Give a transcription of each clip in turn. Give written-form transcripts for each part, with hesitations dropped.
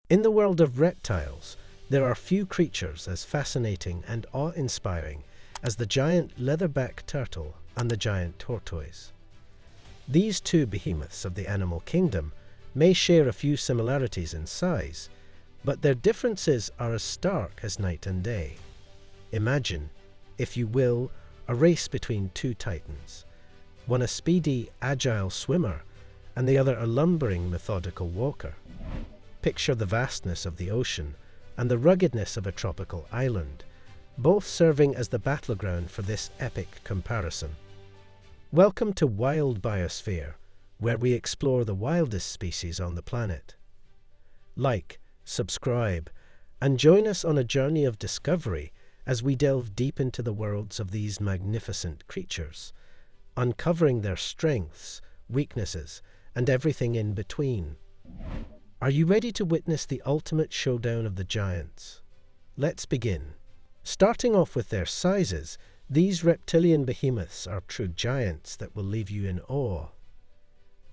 In the world of reptiles, there are few creatures as fascinating and awe-inspiring as the giant leatherback turtle and the giant tortoise. These two behemoths of the animal kingdom may share a few similarities in size, but their differences are as stark as night and day. Imagine, if you will, a race between two titans, one a speedy, agile swimmer, and the other a lumbering, methodical walker. Picture the vastness of the ocean and the ruggedness of a tropical island, both serving as the battleground for this epic comparison. Welcome to Wild Biosphere, where we explore the wildest species on the planet. Like, subscribe, and join us on a journey of discovery as we delve deep into the worlds of these magnificent creatures, uncovering their strengths, weaknesses, and everything in between. Are you ready to witness the ultimate showdown of the giants? Let's begin. Starting off with their sizes, these reptilian behemoths are true giants that will leave you in awe.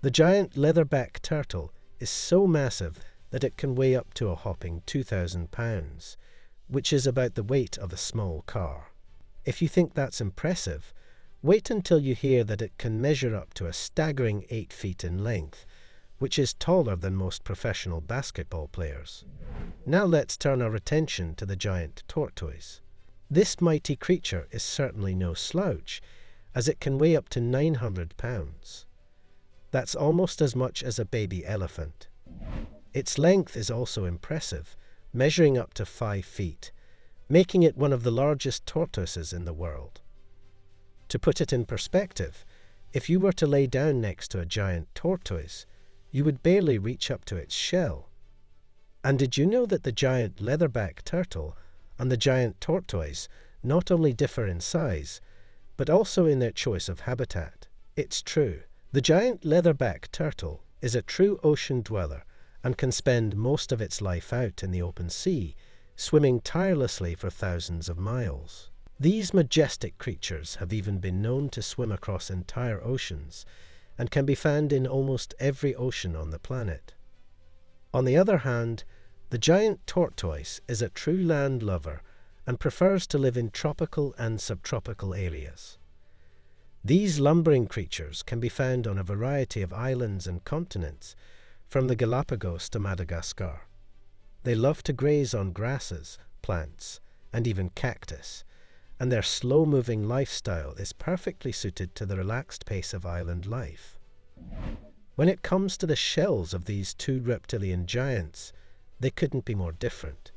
The giant leatherback turtle is so massive that it can weigh up to a whopping 2,000 pounds, which is about the weight of a small car. If you think that's impressive, wait until you hear that it can measure up to a staggering 8 feet in length, which is taller than most professional basketball players. Now let's turn our attention to the giant tortoise. This mighty creature is certainly no slouch, as it can weigh up to 900 pounds. That's almost as much as a baby elephant. Its length is also impressive, measuring up to 5 feet, making it one of the largest tortoises in the world. To put it in perspective, if you were to lay down next to a giant tortoise, you would barely reach up to its shell. And did you know that the giant leatherback turtle and the giant tortoise not only differ in size, but also in their choice of habitat? It's true. The giant leatherback turtle is a true ocean dweller and can spend most of its life out in the open sea, swimming tirelessly for thousands of miles. These majestic creatures have even been known to swim across entire oceans and can be found in almost every ocean on the planet. On the other hand, the giant tortoise is a true land lover and prefers to live in tropical and subtropical areas. These lumbering creatures can be found on a variety of islands and continents, from the Galapagos to Madagascar. They love to graze on grasses, plants, and even cactus, and their slow-moving lifestyle is perfectly suited to the relaxed pace of island life. When it comes to the shells of these two reptilian giants, they couldn't be more different.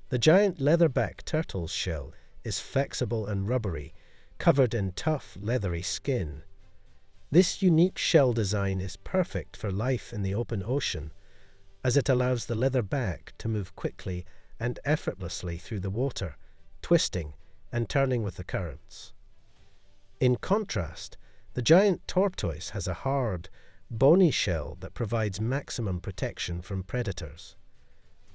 The giant leatherback turtle's shell is flexible and rubbery, covered in tough, leathery skin. This unique shell design is perfect for life in the open ocean, as it allows the leatherback to move quickly and effortlessly through the water, twisting and turning with the currents. In contrast, the giant tortoise has a hard, bony shell that provides maximum protection from predators.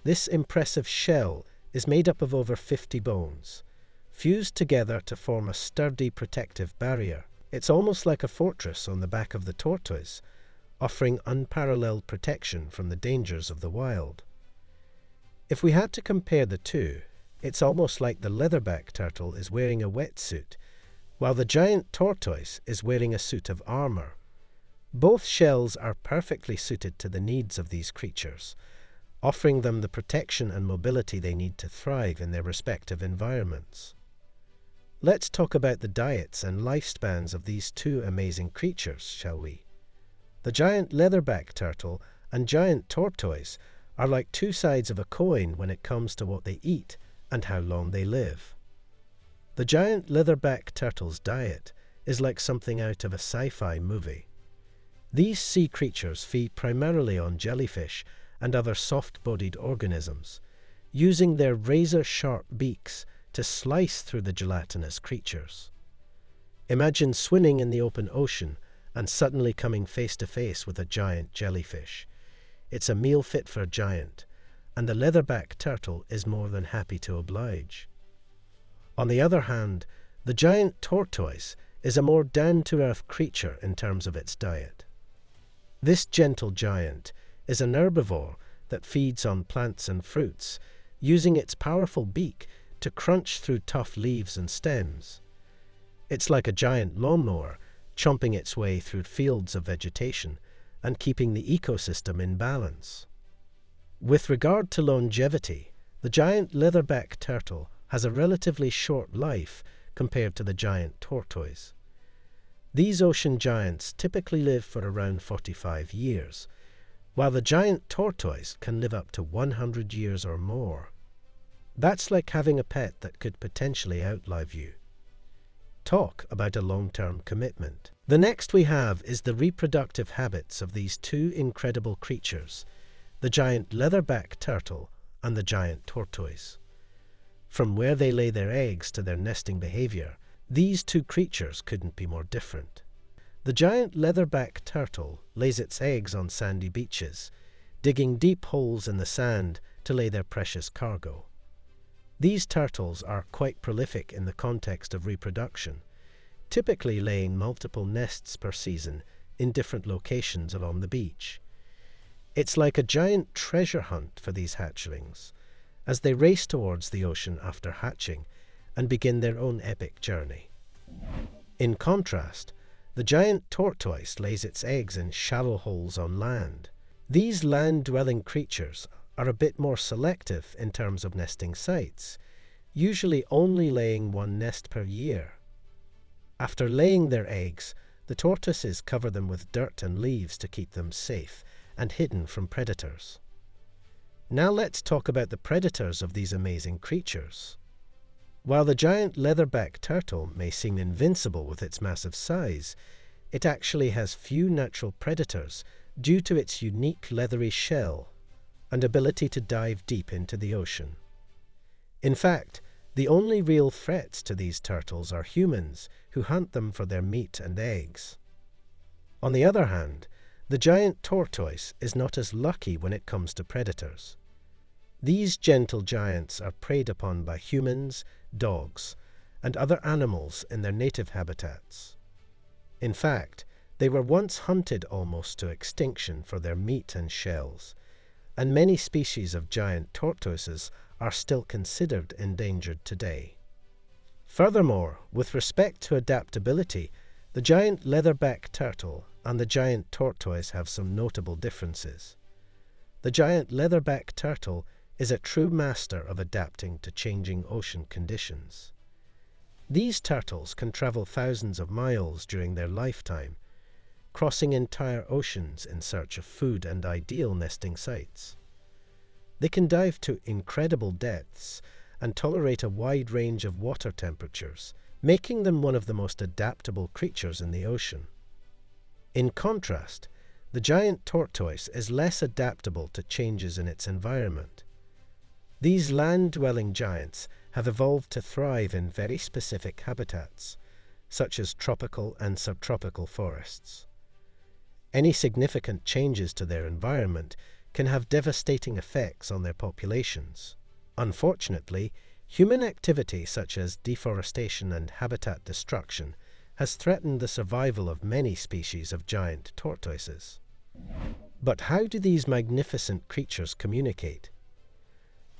This impressive shell is made up of over 50 bones, fused together to form a sturdy protective barrier. It's almost like a fortress on the back of the tortoise, offering unparalleled protection from the dangers of the wild. If we had to compare the two, it's almost like the leatherback turtle is wearing a wetsuit, while the giant tortoise is wearing a suit of armor. Both shells are perfectly suited to the needs of these creatures, offering them the protection and mobility they need to thrive in their respective environments. Let's talk about the diets and lifespans of these two amazing creatures, shall we? The giant leatherback turtle and giant tortoise are like two sides of a coin when it comes to what they eat and how long they live. The giant leatherback turtle's diet is like something out of a sci-fi movie. These sea creatures feed primarily on jellyfish and other soft-bodied organisms, using their razor-sharp beaks to slice through the gelatinous creatures. Imagine swimming in the open ocean and suddenly coming face to face with a giant jellyfish. It's a meal fit for a giant, and the leatherback turtle is more than happy to oblige. On the other hand, the giant tortoise is a more down-to-earth creature in terms of its diet. This gentle giant is an herbivore that feeds on plants and fruits, using its powerful beak to crunch through tough leaves and stems. It's like a giant lawnmower, chomping its way through fields of vegetation and keeping the ecosystem in balance. With regard to longevity, the giant leatherback turtle has a relatively short life compared to the giant tortoise. These ocean giants typically live for around 45 years, while the giant tortoise can live up to 100 years or more. That's like having a pet that could potentially outlive you. Talk about a long-term commitment. The next we have is the reproductive habits of these two incredible creatures, the giant leatherback turtle and the giant tortoise. From where they lay their eggs to their nesting behavior, these two creatures couldn't be more different. The giant leatherback turtle lays its eggs on sandy beaches, digging deep holes in the sand to lay their precious cargo. These turtles are quite prolific in the context of reproduction, typically laying multiple nests per season in different locations along the beach. It's like a giant treasure hunt for these hatchlings, as they race towards the ocean after hatching and begin their own epic journey. In contrast, the giant tortoise lays its eggs in shallow holes on land. These land-dwelling creatures are a bit more selective in terms of nesting sites, usually only laying one nest per year. After laying their eggs, the tortoises cover them with dirt and leaves to keep them safe and hidden from predators. Now let's talk about the predators of these amazing creatures. While the giant leatherback turtle may seem invincible with its massive size, it actually has few natural predators due to its unique leathery shell and ability to dive deep into the ocean. In fact, the only real threats to these turtles are humans who hunt them for their meat and eggs. On the other hand, the giant tortoise is not as lucky when it comes to predators. These gentle giants are preyed upon by humans, dogs, and other animals in their native habitats. In fact, they were once hunted almost to extinction for their meat and shells, and many species of giant tortoises are still considered endangered today. Furthermore, with respect to adaptability, the giant leatherback turtle and the giant tortoise have some notable differences. The giant leatherback turtle is a true master of adapting to changing ocean conditions. These turtles can travel thousands of miles during their lifetime, crossing entire oceans in search of food and ideal nesting sites. They can dive to incredible depths and tolerate a wide range of water temperatures, making them one of the most adaptable creatures in the ocean. In contrast, the giant tortoise is less adaptable to changes in its environment. These land-dwelling giants have evolved to thrive in very specific habitats, such as tropical and subtropical forests. Any significant changes to their environment can have devastating effects on their populations. Unfortunately, human activity such as deforestation and habitat destruction has threatened the survival of many species of giant tortoises. But how do these magnificent creatures communicate?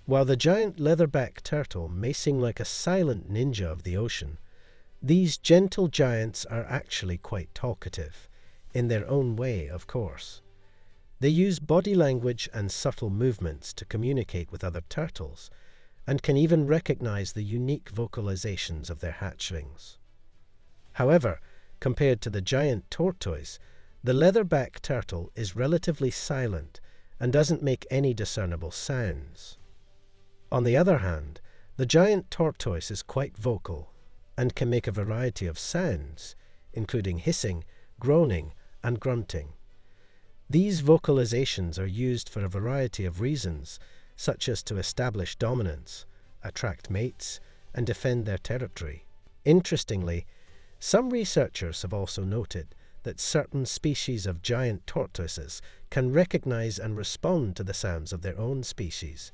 While the giant leatherback turtle may seem like a silent ninja of the ocean, these gentle giants are actually quite talkative, in their own way, of course. They use body language and subtle movements to communicate with other turtles, and can even recognize the unique vocalizations of their hatchlings. However, compared to the giant tortoise, the leatherback turtle is relatively silent and doesn't make any discernible sounds. On the other hand, the giant tortoise is quite vocal and can make a variety of sounds, including hissing, groaning, and grunting. These vocalizations are used for a variety of reasons, such as to establish dominance, attract mates, and defend their territory. Interestingly, some researchers have also noted that certain species of giant tortoises can recognize and respond to the sounds of their own species,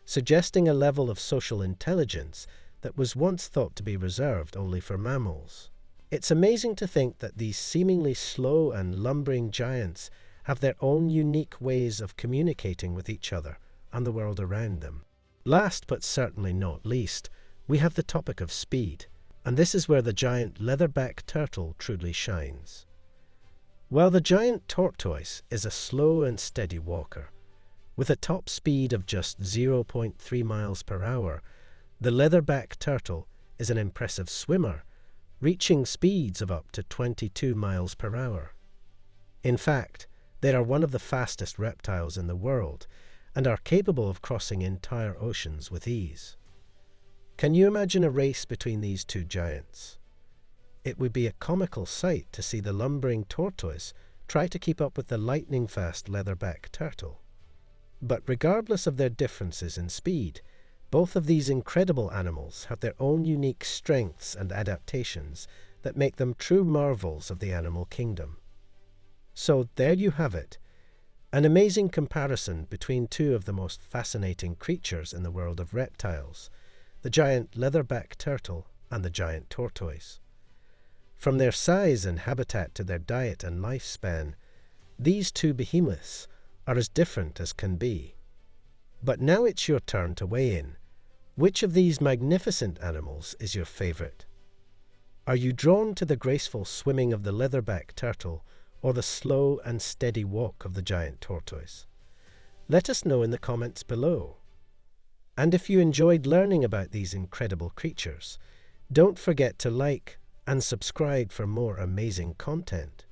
suggesting a level of social intelligence that was once thought to be reserved only for mammals. It's amazing to think that these seemingly slow and lumbering giants have their own unique ways of communicating with each other and the world around them. Last but certainly not least, we have the topic of speed, and this is where the giant leatherback turtle truly shines. While the giant tortoise is a slow and steady walker, with a top speed of just 0.3 miles per hour, the leatherback turtle is an impressive swimmer, reaching speeds of up to 22 miles per hour. In fact, they are one of the fastest reptiles in the world and are capable of crossing entire oceans with ease. Can you imagine a race between these two giants? It would be a comical sight to see the lumbering tortoise try to keep up with the lightning-fast leatherback turtle. But regardless of their differences in speed, both of these incredible animals have their own unique strengths and adaptations that make them true marvels of the animal kingdom. So there you have it, an amazing comparison between two of the most fascinating creatures in the world of reptiles, the giant leatherback turtle and the giant tortoise. From their size and habitat to their diet and lifespan, these two behemoths are as different as can be. But now it's your turn to weigh in. Which of these magnificent animals is your favorite? Are you drawn to the graceful swimming of the leatherback turtle or the slow and steady walk of the giant tortoise? Let us know in the comments below. And if you enjoyed learning about these incredible creatures, don't forget to like and subscribe for more amazing content.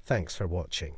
Thanks for watching.